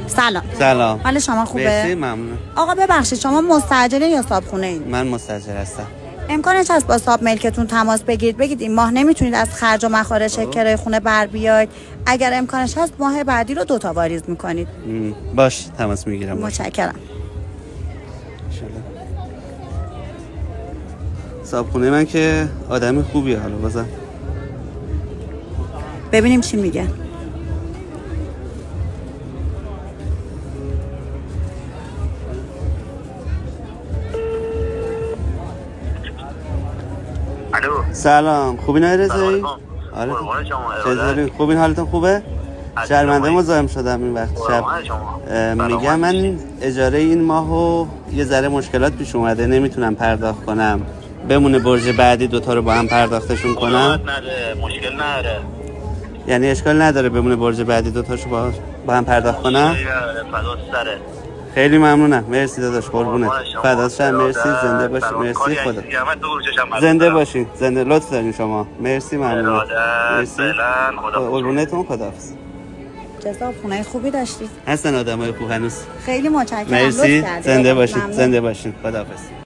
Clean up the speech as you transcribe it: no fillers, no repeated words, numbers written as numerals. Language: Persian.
سلام. حال شما خوبه؟ مرسی، ممنون. آقا ببخشید شما مستاجرین یا صابخونه این؟ من مستاجر هستم. امکانش هست با صاحب ملکتون تماس بگیرید بگید این ماه نمیتونید از خرج و مخارج کرایه خونه بر بیاید، اگر امکانش هست ماه بعدی رو 2 تا واریز میکنید. باش، تماس میگیرم. متشکرم. صاحبخونه من که آدم خوبیه، حالا بازم ببینیم چی میگه. الو. سلام، خوبین آقای رضایی؟ آره. چطورین؟ خوبین، حالتون خوبه؟ شرمنده مزاحم شدم این وقت شب. میگم من اجاره این ماهو یه ذره مشکلات پیش اومده، نمیتونم پرداخت کنم. بمونه برج بعدی 2 تا رو با هم پرداختشون کنم. مشکل نداره. یعنی اشکال نداره بمونه برج بعدی 2 تاشو با هم پرداخت کنم. خیلی ممنونم. مرسی داداش، قربونت. فدات شم. مرسی، زنده باشی. مرسی، خدا زنده باشین. زنده، لطف دارین شما. مرسی، ممنونم. مرسی، قربونتون. خداحافظ. جزا خونه خوبی داشتید. هستن آدمای خوب هنوز. خیلی متشکرم. مرسی، زنده باشین. زنده باشین. خداحافظ.